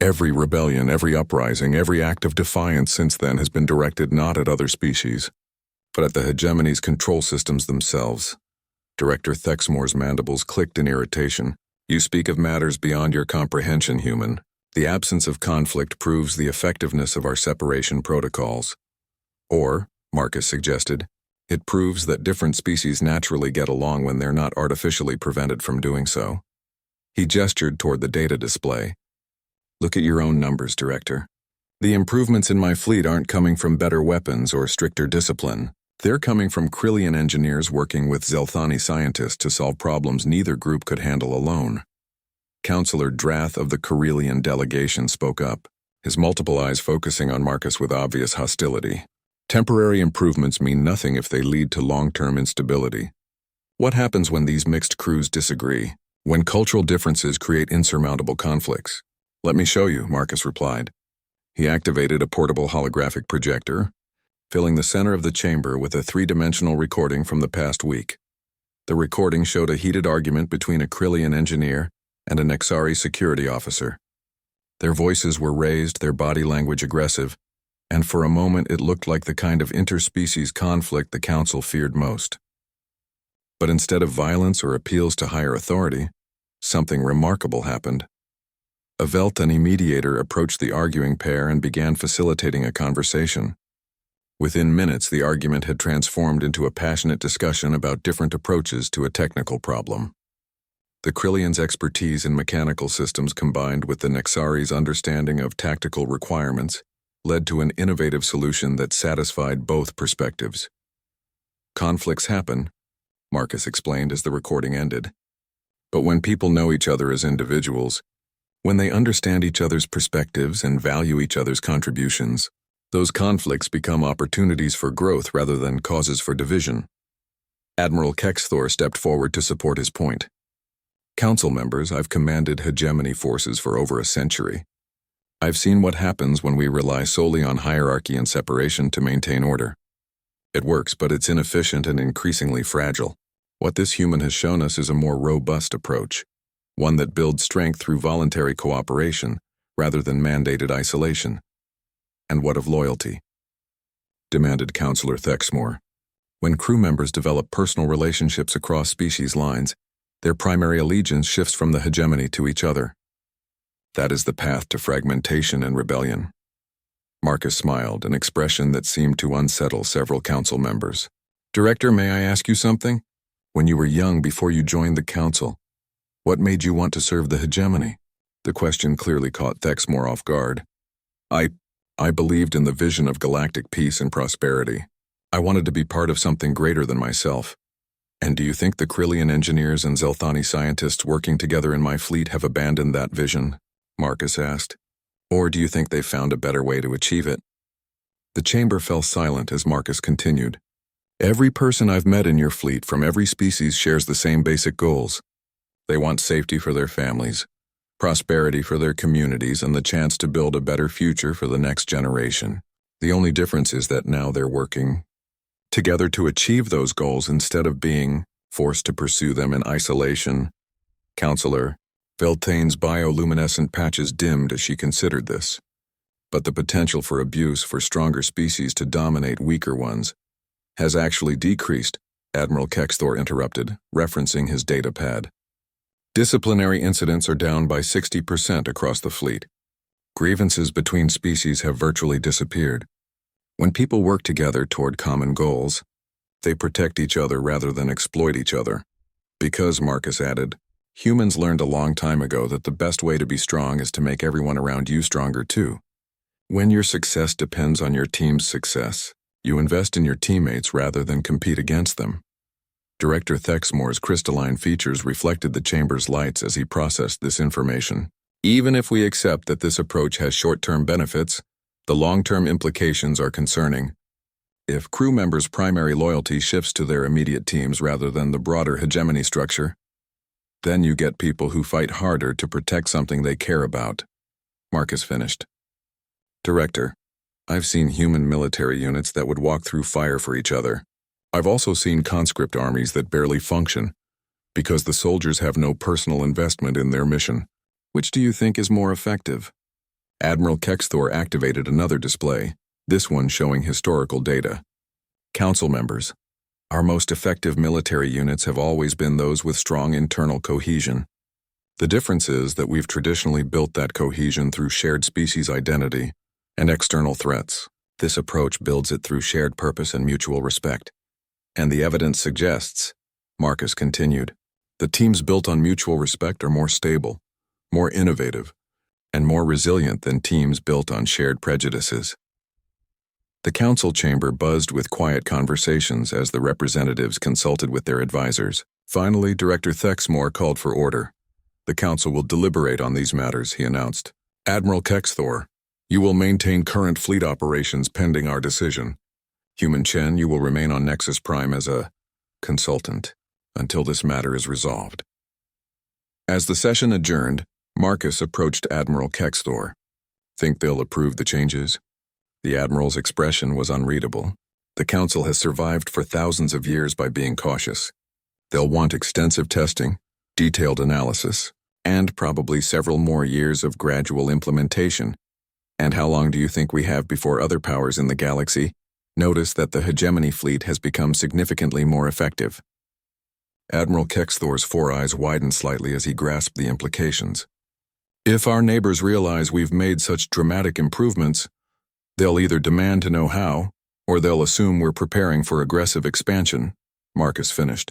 Every rebellion, every uprising, every act of defiance since then has been directed not at other species, but at the hegemony's control systems themselves. Director Thexmore's mandibles clicked in irritation. You speak of matters beyond your comprehension, human. The absence of conflict proves the effectiveness of our separation protocols. Or, Marcus suggested, it proves that different species naturally get along when they're not artificially prevented from doing so. He gestured toward the data display. Look at your own numbers, Director. The improvements in my fleet aren't coming from better weapons or stricter discipline. They're coming from Krillian engineers working with Zelthani scientists to solve problems neither group could handle alone. Counselor Drath of the Corellian delegation spoke up, his multiple eyes focusing on Marcus with obvious hostility. Temporary improvements mean nothing if they lead to long-term instability. What happens when these mixed crews disagree? When cultural differences create insurmountable conflicts? Let me show you, Marcus replied. He activated a portable holographic projector, filling the center of the chamber with a three-dimensional recording from the past week. The recording showed a heated argument between a Krillian engineer and a Nexari security officer. Their voices were raised, their body language aggressive, and for a moment it looked like the kind of interspecies conflict the Council feared most. But instead of violence or appeals to higher authority, something remarkable happened. A Veltani mediator approached the arguing pair and began facilitating a conversation. Within minutes, the argument had transformed into a passionate discussion about different approaches to a technical problem. The Krillians' expertise in mechanical systems combined with the Nexari's understanding of tactical requirements led to an innovative solution that satisfied both perspectives. Conflicts happen, Marcus explained as the recording ended. But when people know each other as individuals, when they understand each other's perspectives and value each other's contributions, those conflicts become opportunities for growth rather than causes for division. Admiral Kexthor stepped forward to support his point. Council members, I've commanded hegemony forces for over a century. I've seen what happens when we rely solely on hierarchy and separation to maintain order. It works, but it's inefficient and increasingly fragile. What this human has shown us is a more robust approach, one that builds strength through voluntary cooperation rather than mandated isolation. And what of loyalty? Demanded Counselor Thexmore. When crew members develop personal relationships across species lines, their primary allegiance shifts from the hegemony to each other. That is the path to fragmentation and rebellion. Marcus smiled, an expression that seemed to unsettle several council members. Director, may I ask you something? When you were young before you joined the council, what made you want to serve the hegemony? The question clearly caught Thexmore off guard. I believed in the vision of galactic peace and prosperity. I wanted to be part of something greater than myself. And do you think the Krillian engineers and Zelthani scientists working together in my fleet have abandoned that vision? Marcus asked. Or do you think they've found a better way to achieve it? The chamber fell silent as Marcus continued. Every person I've met in your fleet from every species shares the same basic goals. They want safety for their families, prosperity for their communities, and the chance to build a better future for the next generation. The only difference is that now they're working together to achieve those goals instead of being forced to pursue them in isolation. Counselor Veltane's bioluminescent patches dimmed as she considered this. But the potential for abuse for stronger species to dominate weaker ones has actually decreased, Admiral Kexthor interrupted, referencing his data pad. Disciplinary incidents are down by 60% across the fleet. Grievances between species have virtually disappeared. When people work together toward common goals, they protect each other rather than exploit each other. Because, Marcus added, humans learned a long time ago that the best way to be strong is to make everyone around you stronger too. When your success depends on your team's success, you invest in your teammates rather than compete against them. Director Thexmore's crystalline features reflected the chamber's lights as he processed this information. Even if we accept that this approach has short-term benefits, the long-term implications are concerning. If crew members' primary loyalty shifts to their immediate teams rather than the broader hegemony structure, then you get people who fight harder to protect something they care about. Marcus finished. Director, I've seen human military units that would walk through fire for each other. I've also seen conscript armies that barely function because the soldiers have no personal investment in their mission. Which do you think is more effective? Admiral Kexthor activated another display, this one showing historical data. Council members, our most effective military units have always been those with strong internal cohesion. The difference is that we've traditionally built that cohesion through shared species identity and external threats. This approach builds it through shared purpose and mutual respect. And the evidence suggests, Marcus continued, the teams built on mutual respect are more stable, more innovative, and more resilient than teams built on shared prejudices. The council chamber buzzed with quiet conversations as the representatives consulted with their advisors. Finally, Director Thexmore called for order. The council will deliberate on these matters, he announced. Admiral Kexthor, you will maintain current fleet operations pending our decision. Human Chen, you will remain on Nexus Prime as a consultant until this matter is resolved. As the session adjourned, Marcus approached Admiral Kexthor. Think they'll approve the changes? The Admiral's expression was unreadable. The Council has survived for thousands of years by being cautious. They'll want extensive testing, detailed analysis, and probably several more years of gradual implementation. And how long do you think we have before other powers in the galaxy notice that the hegemony fleet has become significantly more effective? Admiral Kexthor's four eyes widened slightly as he grasped the implications. If our neighbors realize we've made such dramatic improvements, they'll either demand to know how, or they'll assume we're preparing for aggressive expansion, Marcus finished.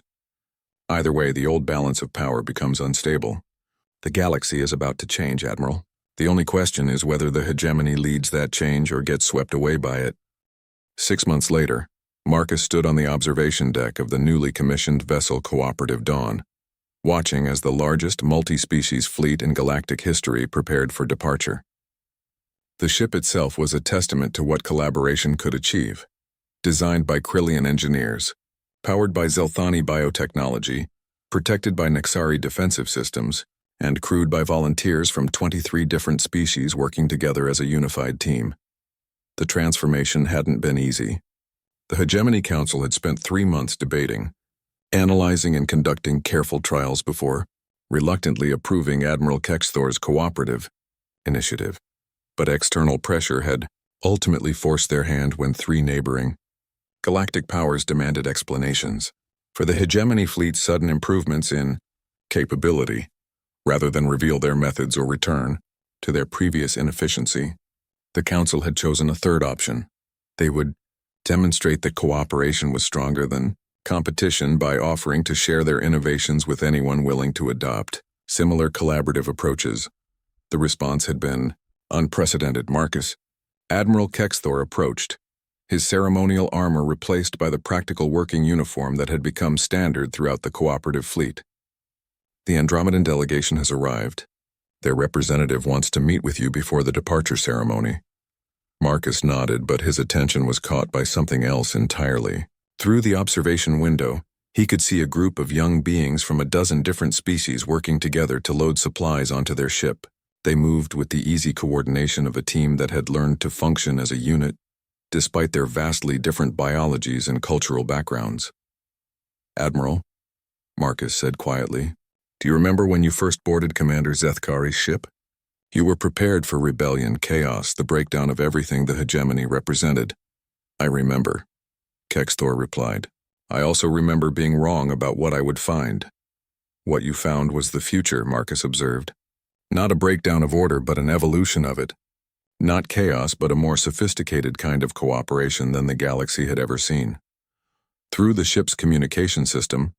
Either way, the old balance of power becomes unstable. The galaxy is about to change, Admiral. The only question is whether the hegemony leads that change or gets swept away by it. 6 months later, Marcus stood on the observation deck of the newly commissioned vessel Cooperative Dawn, watching as the largest multi-species fleet in galactic history prepared for departure. The ship itself was a testament to what collaboration could achieve. Designed by Krillian engineers, powered by Zelthani biotechnology, protected by Nexari defensive systems, and crewed by volunteers from 23 different species working together as a unified team. The transformation hadn't been easy. The Hegemony Council had spent 3 months debating, analyzing and conducting careful trials before reluctantly approving Admiral Kexthor's cooperative initiative. But external pressure had ultimately forced their hand when 3 neighboring galactic powers demanded explanations for the hegemony fleet's sudden improvements in capability, rather than reveal their methods or return to their previous inefficiency. The Council had chosen a third option. They would demonstrate that cooperation was stronger than competition by offering to share their innovations with anyone willing to adopt similar collaborative approaches. The response had been unprecedented. Marcus. Admiral Kexthor approached, his ceremonial armor replaced by the practical working uniform that had become standard throughout the cooperative fleet. The Andromedan delegation has arrived. Their representative wants to meet with you before the departure ceremony. Marcus nodded, but his attention was caught by something else entirely. Through the observation window, he could see a group of young beings from a dozen different species working together to load supplies onto their ship. They moved with the easy coordination of a team that had learned to function as a unit, despite their vastly different biologies and cultural backgrounds. Admiral, Marcus said quietly, do you remember when you first boarded Commander Zethkari's ship? You were prepared for rebellion, chaos, the breakdown of everything the hegemony represented. I remember, Kexthor replied. I also remember being wrong about what I would find. What you found was the future, Marcus observed. Not a breakdown of order, but an evolution of it. Not chaos, but a more sophisticated kind of cooperation than the galaxy had ever seen. Through the ship's communication system,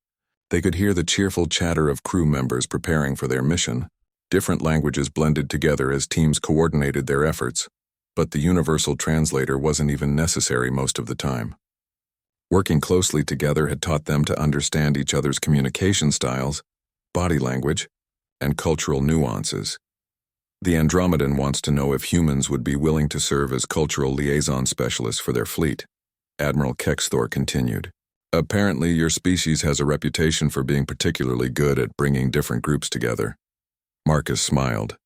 they could hear the cheerful chatter of crew members preparing for their mission. Different languages blended together as teams coordinated their efforts, but the universal translator wasn't even necessary most of the time. Working closely together had taught them to understand each other's communication styles, body language, and cultural nuances. The Andromedan wants to know if humans would be willing to serve as cultural liaison specialists for their fleet. Admiral Kexthor continued. Apparently, your species has a reputation for being particularly good at bringing different groups together. Marcus smiled.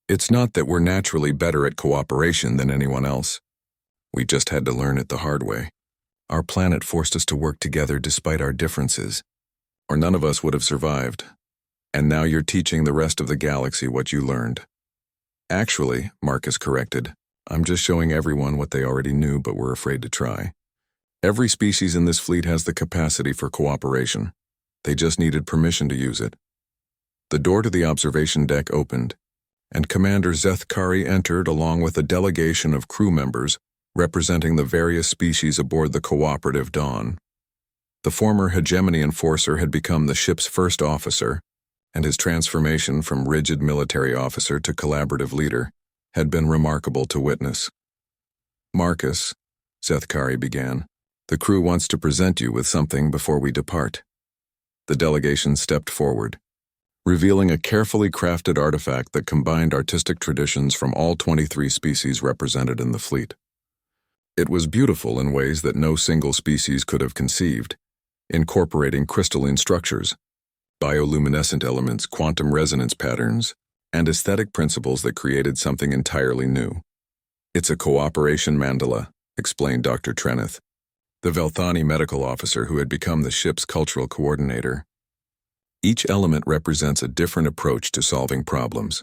It's not that we're naturally better at cooperation than anyone else. We just had to learn it the hard way. Our planet forced us to work together despite our differences, or none of us would have survived. And now you're teaching the rest of the galaxy what you learned. Actually, Marcus corrected, I'm just showing everyone what they already knew but were afraid to try. Every species in this fleet has the capacity for cooperation. They just needed permission to use it. The door to the observation deck opened, and Commander Zethkari entered along with a delegation of crew members representing the various species aboard the Cooperative Dawn. The former hegemony enforcer had become the ship's first officer, and his transformation from rigid military officer to collaborative leader had been remarkable to witness. Marcus, Sethkari began. "The crew wants to present you with something before we depart." The delegation stepped forward, revealing a carefully crafted artifact that combined artistic traditions from all 23 species represented in the fleet. It was beautiful in ways that no single species could have conceived, incorporating crystalline structures, bioluminescent elements, quantum resonance patterns, and aesthetic principles that created something entirely new. "It's a cooperation mandala," explained Dr. Treneth, the Velthani medical officer who had become the ship's cultural coordinator. "Each element represents a different approach to solving problems,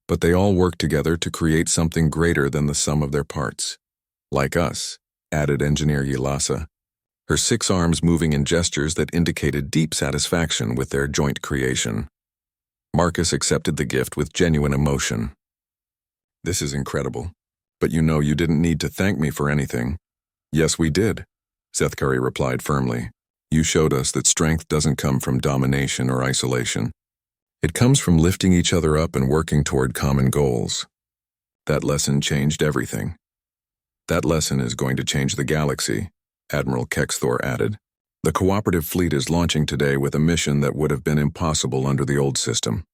but they all work together to create something greater than the sum of their parts. Like us," added engineer Yelasa, her 6 arms moving in gestures that indicated deep satisfaction with their joint creation. Marcus accepted the gift with genuine emotion. "This is incredible. But you know you didn't need to thank me for anything." "Yes, we did," Sethkari replied firmly. "You showed us that strength doesn't come from domination or isolation. It comes from lifting each other up and working toward common goals. That lesson changed everything." "That lesson is going to change the galaxy," Admiral Kexthor added. "The cooperative fleet is launching today with a mission that would have been impossible under the old system.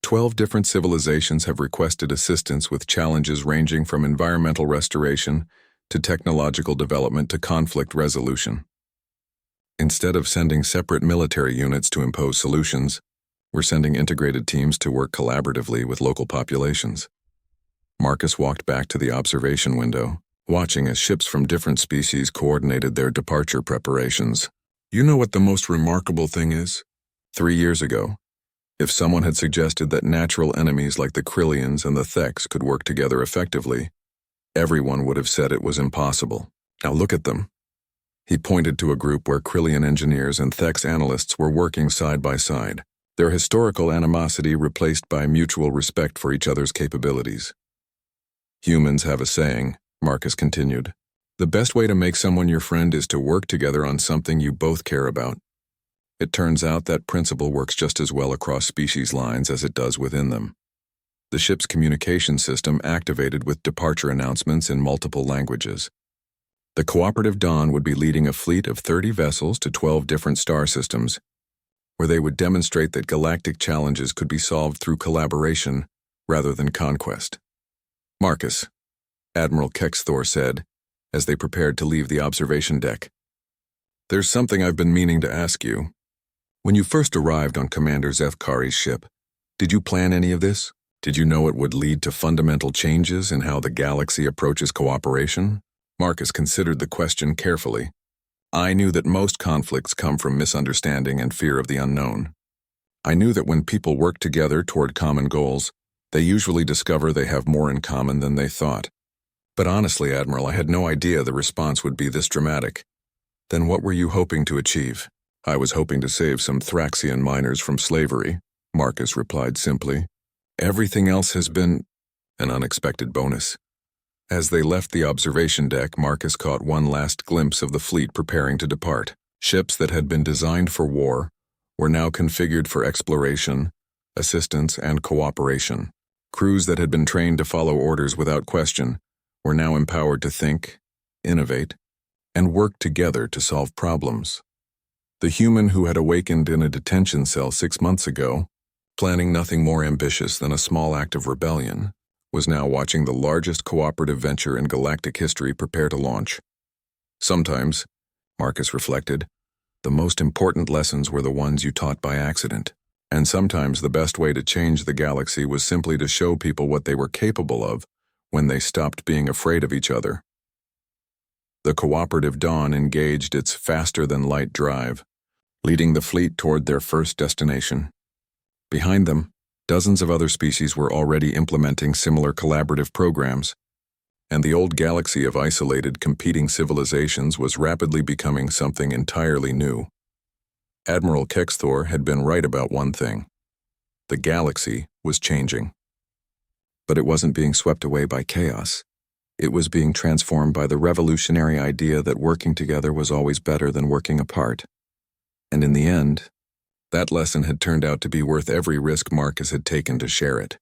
12 different civilizations have requested assistance with challenges ranging from environmental restoration to technological development to conflict resolution. Instead of sending separate military units to impose solutions, we're sending integrated teams to work collaboratively with local populations." Marcus walked back to the observation window, watching as ships from different species coordinated their departure preparations. "You know what the most remarkable thing is? 3 years ago, if someone had suggested that natural enemies like the Krillians and the Theks could work together effectively, everyone would have said it was impossible. Now look at them." He pointed to a group where Krillian engineers and Theks analysts were working side by side, their historical animosity replaced by mutual respect for each other's capabilities. "Humans have a saying," Marcus continued. "The best way to make someone your friend is to work together on something you both care about." It turns out that principle works just as well across species lines as it does within them. The ship's communication system activated with departure announcements in multiple languages. The cooperative Dawn would be leading a fleet of 30 vessels to 12 different star systems, where they would demonstrate that galactic challenges could be solved through collaboration rather than conquest. "Marcus," Admiral Kexthor said, as they prepared to leave the observation deck, "there's something I've been meaning to ask you. When you first arrived on Commander Sethkari's ship, did you plan any of this? Did you know it would lead to fundamental changes in how the galaxy approaches cooperation?" Marcus considered the question carefully. "I knew that most conflicts come from misunderstanding and fear of the unknown. I knew that when people work together toward common goals, they usually discover they have more in common than they thought. But honestly, Admiral, I had no idea the response would be this dramatic." "Then what were you hoping to achieve?" "I was hoping to save some Thraxian miners from slavery," Marcus replied simply. "Everything else has been an unexpected bonus." As they left the observation deck, Marcus caught one last glimpse of the fleet preparing to depart. Ships that had been designed for war were now configured for exploration, assistance, and cooperation. Crews that had been trained to follow orders without question were now empowered to think, innovate, and work together to solve problems. The human who had awakened in a detention cell 6 months ago, planning nothing more ambitious than a small act of rebellion, was now watching the largest cooperative venture in galactic history prepare to launch. Sometimes, Marcus reflected, the most important lessons were the ones you taught by accident. And sometimes the best way to change the galaxy was simply to show people what they were capable of when they stopped being afraid of each other. The cooperative Dawn engaged its faster-than-light drive, leading the fleet toward their first destination. Behind them, dozens of other species were already implementing similar collaborative programs, and the old galaxy of isolated, competing civilizations was rapidly becoming something entirely new. Admiral Kexthor had been right about one thing. The galaxy was changing. But it wasn't being swept away by chaos. It was being transformed by the revolutionary idea that working together was always better than working apart. And in the end, that lesson had turned out to be worth every risk Marcus had taken to share it.